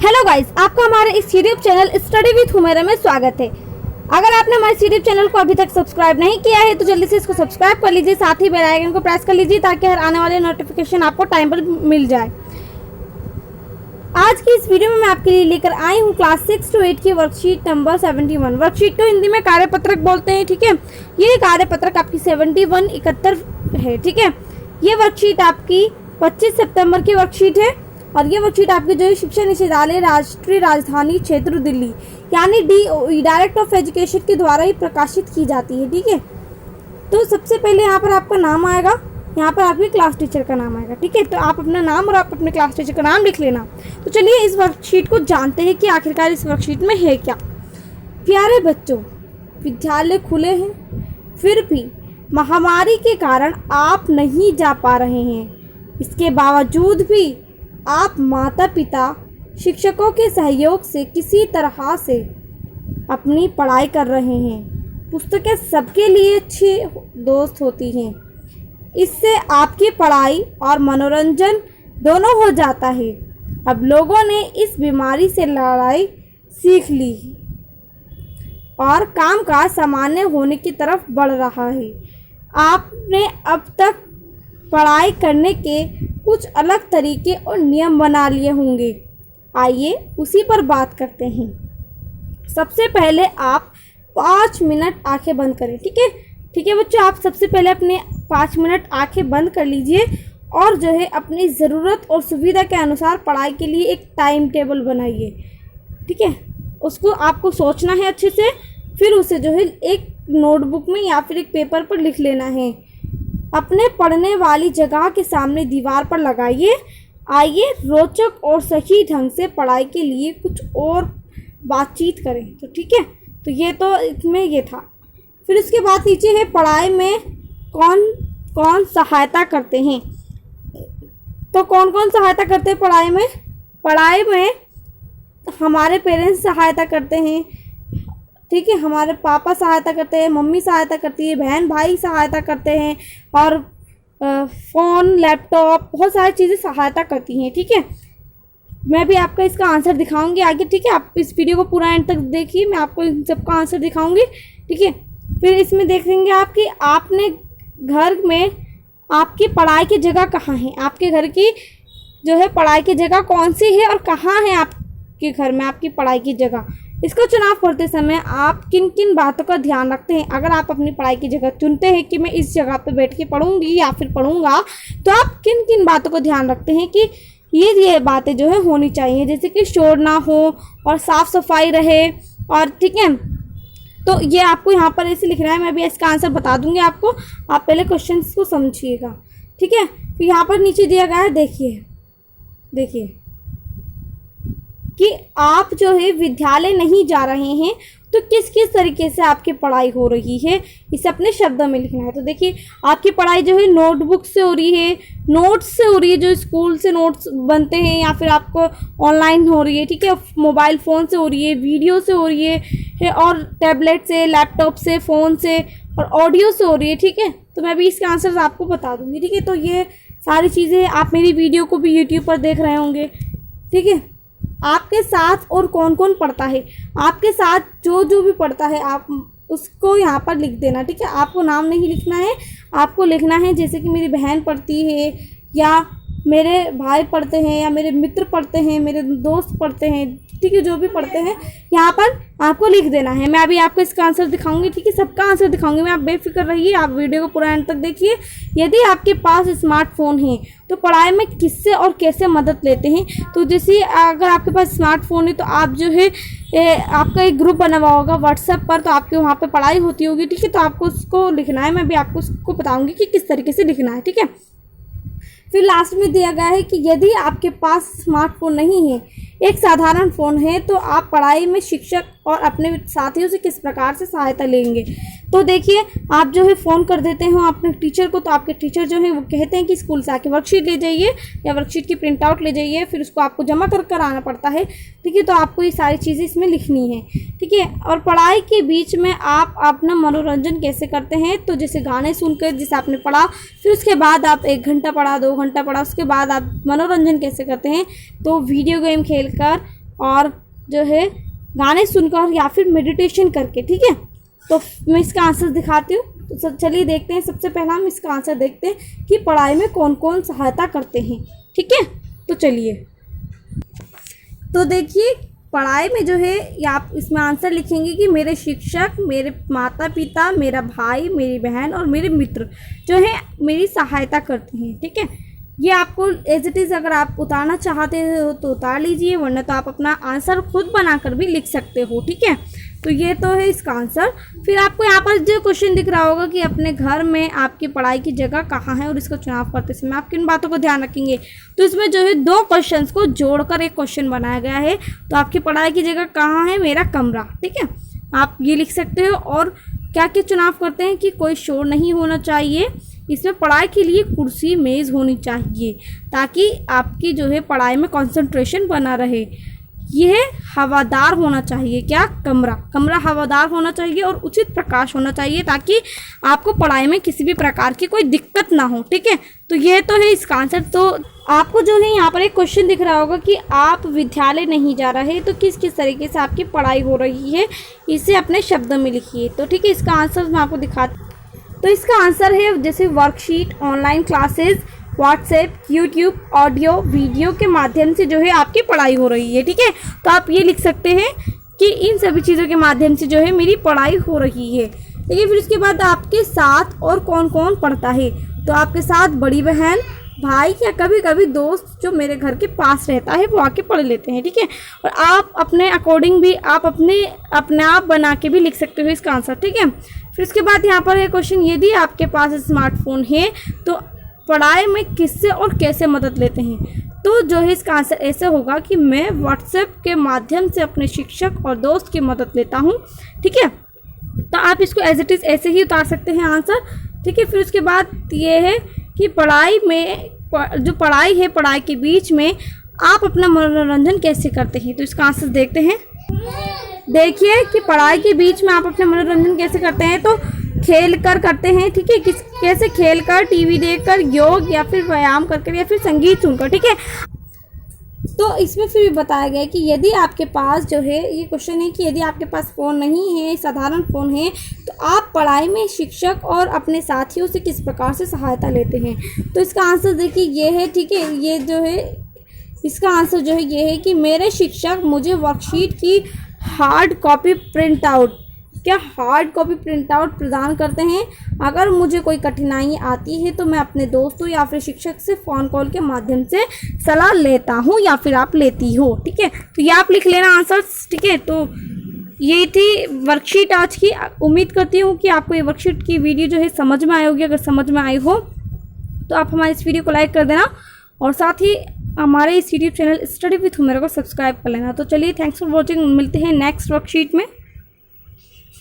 Hello guys, आपका हमारे इस YouTube channel study with Humaira में स्वागत है। अगर आपने हमारे यूट्यूब चैनल को अभी तक सब्सक्राइब नहीं किया है तो जल्दी से इसको सब्सक्राइब कर लीजिए, साथ ही बेल आइकन को प्रेस कर लीजिए ताकि हर आने वाले नोटिफिकेशन आपको टाइम पर मिल जाए। आज की इस वीडियो में मैं आपके लिए लेकर आई हूँ क्लास 6 to 8 की वर्कशीट नंबर 71। वर्कशीट को हिंदी में कार्यपत्रक बोलते हैं, ठीक है। ये कार्यपत्रक आपकी 71 है, ठीक है। ये वर्कशीट आपकी 25 सितंबर की वर्कशीट है और ये वर्कशीट आपकी जो है शिक्षा निदेशालय राष्ट्रीय राजधानी क्षेत्र दिल्ली यानी DOE डायरेक्टर ऑफ एजुकेशन के द्वारा ही प्रकाशित की जाती है, ठीक है। तो सबसे पहले यहाँ पर आपका नाम आएगा, यहाँ पर आपके क्लास टीचर का नाम आएगा, ठीक है। तो आप अपना नाम और आप अपने क्लास टीचर का नाम लिख लेना। तो चलिए इस वर्कशीट को जानते हैं कि आखिरकार इस वर्कशीट में है क्या। प्यारे बच्चों, विद्यालय खुले हैं, फिर भी महामारी के कारण आप नहीं जा पा रहे हैं। इसके बावजूद भी आप माता पिता शिक्षकों के सहयोग से किसी तरह से अपनी पढ़ाई कर रहे हैं। पुस्तकें सबके लिए अच्छी दोस्त होती हैं। इससे आपकी पढ़ाई और मनोरंजन दोनों हो जाता है। अब लोगों ने इस बीमारी से लड़ाई सीख ली और कामकाज सामान्य होने की तरफ बढ़ रहा है। आपने अब तक पढ़ाई करने के कुछ अलग तरीके और नियम बना लिए होंगे। आइए उसी पर बात करते हैं। सबसे पहले आप 5 मिनट आंखें बंद करें, ठीक है। ठीक है बच्चों, आप सबसे पहले अपने 5 मिनट आंखें बंद कर लीजिए और जो है अपनी ज़रूरत और सुविधा के अनुसार पढ़ाई के लिए एक टाइम टेबल बनाइए, ठीक है। उसको आपको सोचना है अच्छे से, फिर उसे जो है एक नोटबुक में या फिर एक पेपर पर लिख लेना है। अपने पढ़ने वाली जगह के सामने दीवार पर लगाइए। आइए रोचक और सही ढंग से पढ़ाई के लिए कुछ और बातचीत करें। तो ठीक है, तो ये तो इसमें ये था। फिर उसके बाद नीचे है पढ़ाई में कौन कौन सहायता करते हैं। तो कौन कौन सहायता करते हैं पढ़ाई में? पढ़ाई में हमारे पेरेंट्स सहायता करते हैं, ठीक है। हमारे पापा सहायता करते हैं, मम्मी सहायता करती है, बहन भाई सहायता करते हैं और फ़ोन लैपटॉप बहुत सारी चीज़ें सहायता करती हैं, ठीक है। मैं भी आपका इसका आंसर दिखाऊंगी आगे, ठीक है। आप इस वीडियो को पूरा एंड तक देखिए, मैं आपको इन सबका आंसर दिखाऊंगी, ठीक है। फिर इसमें देखेंगे आप कि आपने घर में आपकी पढ़ाई की जगह कहाँ है, आपके घर की जो है पढ़ाई की जगह कौन सी है और कहाँ है आपके घर में आपकी पढ़ाई की जगह। इसका चुनाव करते समय आप किन किन बातों का ध्यान रखते हैं। अगर आप अपनी पढ़ाई की जगह चुनते हैं कि मैं इस जगह पर बैठ के पढ़ूंगी या फिर पढ़ूंगा, तो आप किन किन बातों का ध्यान रखते हैं कि ये बातें जो है होनी चाहिए, जैसे कि शोर ना हो और साफ़ सफाई रहे, और ठीक है। तो ये आपको यहाँ पर ऐसे लिखना है, मैं भी इसका आंसर बता दूंगी आपको, आप पहले क्वेश्चन को समझिएगा, ठीक है। फिर यहाँ पर नीचे दिया गया है, देखिए कि आप जो है विद्यालय नहीं जा रहे हैं तो किस किस तरीके से आपकी पढ़ाई हो रही है, इसे अपने शब्दों में लिखना है। तो देखिए आपकी पढ़ाई जो है नोटबुक से हो रही है, नोट्स से हो रही है, जो स्कूल से नोट्स बनते हैं, या फिर आपको ऑनलाइन हो रही है, ठीक है। मोबाइल फ़ोन से हो रही है, वीडियो से हो रही है और टैबलेट से, लैपटॉप से, फ़ोन से और ऑडियो से हो रही है, ठीक है। तो मैं भी इसके आंसर आपको बता दूँगी, ठीक है। तो ये सारी चीज़ें आप मेरी वीडियो को भी यूट्यूब पर देख रहे होंगे, ठीक है। आपके साथ और कौन कौन पढ़ता है, आपके साथ जो भी पढ़ता है आप उसको यहाँ पर लिख देना, ठीक है। आपको नाम नहीं लिखना है, आपको लिखना है जैसे कि मेरी बहन पढ़ती है या मेरे भाई पढ़ते हैं या मेरे मित्र पढ़ते हैं, मेरे दोस्त पढ़ते हैं, ठीक है। जो भी पढ़ते हैं यहाँ पर आपको लिख देना है। मैं अभी आपको इसका आंसर दिखाऊंगी, ठीक है, सबका आंसर दिखाऊंगी मैं, आप बेफिक्र रहिए, आप वीडियो को पूरा एंड तक देखिए। यदि आपके पास स्मार्टफोन है तो पढ़ाई में किससे और कैसे मदद लेते हैं। तो जैसे अगर आपके पास स्मार्टफोन है तो आप जो है आपका एक ग्रुप बना हुआ होगा व्हाट्सएप पर, तो आपके वहाँ पर पढ़ाई होती होगी, ठीक है। तो आपको उसको लिखना है, मैं भी आपको उसको बताऊँगी कि किस तरीके से लिखना है, ठीक है। फिर लास्ट में दिया गया है कि यदि आपके पास स्मार्टफोन नहीं है, एक साधारण फ़ोन है, तो आप पढ़ाई में शिक्षक और अपने साथियों से किस प्रकार से सहायता लेंगे। तो देखिए आप जो है फ़ोन कर देते हो अपने टीचर को, तो आपके टीचर जो है वो कहते हैं कि स्कूल से आके वर्कशीट ले जाइए या वर्कशीट की प्रिंट आउट ले जाइए, फिर उसको आपको जमा कर आना पड़ता है, ठीक है। तो आपको ये सारी चीज़ें इसमें लिखनी है, ठीक है। और पढ़ाई के बीच में आप अपना मनोरंजन कैसे करते हैं, तो जैसे गाने सुनकर, जैसे आपने पढ़ा, फिर उसके बाद आप 1 घंटा पढ़ा, 2 घंटा पढ़ा, उसके बाद आप मनोरंजन कैसे करते हैं, तो वीडियो गेम खेलकर और जो है गाने सुनकर या फिर मेडिटेशन करके, ठीक है। तो मैं इसका आंसर दिखाती हूँ। तो चलिए देखते हैं। सबसे पहला हम इसका आंसर देखते हैं कि पढ़ाई में कौन कौन सहायता करते हैं, ठीक है। तो चलिए, तो देखिए पढ़ाई में जो है या आप इसमें आंसर लिखेंगे कि मेरे शिक्षक, मेरे माता पिता, मेरा भाई, मेरी बहन और मेरे मित्र जो है मेरी सहायता करते हैं, ठीक है। ये आपको एज इट इज़ अगर आप उतारना चाहते हो तो उतार लीजिए, वरना तो आप अपना आंसर खुद बनाकर भी लिख सकते हो, ठीक है। तो ये तो है इसका आंसर। फिर आपको यहाँ पर जो क्वेश्चन दिख रहा होगा कि अपने घर में आपकी पढ़ाई की जगह कहाँ है और इसका चुनाव करते समय आप किन बातों को ध्यान रखेंगे। तो इसमें जो है 2 क्वेश्चंस को जोड़कर एक क्वेश्चन बनाया गया है। तो आपकी पढ़ाई की जगह कहाँ है, मेरा कमरा, ठीक है, आप ये लिख सकते हो। और क्या क्या चुनाव करते हैं कि कोई शोर नहीं होना चाहिए, इसमें पढ़ाई के लिए कुर्सी मेज़ होनी चाहिए ताकि आपकी जो है पढ़ाई में कंसंट्रेशन बना रहे। यह हवादार होना चाहिए, क्या, कमरा हवादार होना चाहिए और उचित प्रकाश होना चाहिए ताकि आपको पढ़ाई में किसी भी प्रकार की कोई दिक्कत ना हो, ठीक है। तो यह तो है इसका आंसर। तो आपको जो है यहाँ पर एक क्वेश्चन दिख रहा होगा कि आप विद्यालय नहीं जा रहे, तो किस किस तरीके से आपकी पढ़ाई हो रही है, इसे अपने शब्दों में लिखिए। तो ठीक है, इसका आंसर मैं आपको दिखाती। तो इसका आंसर है जैसे worksheet, online classes, WhatsApp, YouTube, audio, video के माध्यम से जो है आपकी पढ़ाई हो रही है, ठीक है। तो आप ये लिख सकते हैं कि इन सभी चीज़ों के माध्यम से जो है मेरी पढ़ाई हो रही है, ठीक है। फिर उसके बाद आपके साथ और कौन कौन पढ़ता है। तो आपके साथ बड़ी बहन, भाई या कभी कभी दोस्त जो मेरे घर के पास रहता है वो आके पढ़ लेते हैं, ठीक है। और आप अपने अकॉर्डिंग भी आप अपने आप बना के भी लिख सकते हो इसका आंसर, ठीक है। फिर उसके बाद यहाँ पर है क्वेश्चन, यदि आपके पास स्मार्टफोन है तो पढ़ाई में किससे और कैसे मदद लेते हैं। तो जो है इसका आंसर ऐसे होगा कि मैं व्हाट्सएप के माध्यम से अपने शिक्षक और दोस्त की मदद लेता हूँ, ठीक है। तो आप इसको एज इट इज़ ऐसे ही उतार सकते हैं आंसर, ठीक है। फिर उसके बाद ये है कि पढ़ाई में जो पढ़ाई है, पढ़ाई के बीच में आप अपना मनोरंजन कैसे करते हैं। तो इसका आंसर देखते हैं। देखिए कि पढ़ाई के बीच में आप अपना मनोरंजन कैसे करते हैं। तो खेल कर करते हैं, ठीक है। कैसे खेल कर, टीवी देखकर, योग या फिर व्यायाम करके या फिर संगीत सुनकर, ठीक है। तो इसमें फिर भी बताया गया है कि यदि आपके पास जो है, ये क्वेश्चन है कि यदि आपके पास फ़ोन नहीं है, साधारण फ़ोन है, तो आप पढ़ाई में शिक्षक और अपने साथियों से किस प्रकार से सहायता लेते हैं। तो इसका आंसर देखिए ये है, ठीक है। ये जो है इसका आंसर जो है ये है कि मेरे शिक्षक मुझे वर्कशीट की हार्ड कॉपी प्रिंट आउट प्रदान करते हैं। अगर मुझे कोई कठिनाई आती है तो मैं अपने दोस्तों या फिर शिक्षक से फ़ोन कॉल के माध्यम से सलाह लेता हूँ या फिर आप लेती हो, ठीक है। तो ये आप लिख लेना आंसर, ठीक है। तो ये थी वर्कशीट आज की। उम्मीद करती हूँ कि आपको ये वर्कशीट की वीडियो जो है समझ में आई होगी। अगर समझ में आई हो तो आप हमारे इस वीडियो को लाइक कर देना और साथ ही हमारे इस YouTube channel study with Humera को सब्सक्राइब कर लेना। तो चलिए, थैंक्स फॉर वॉचिंग। मिलते हैं नेक्स्ट वर्कशीट में।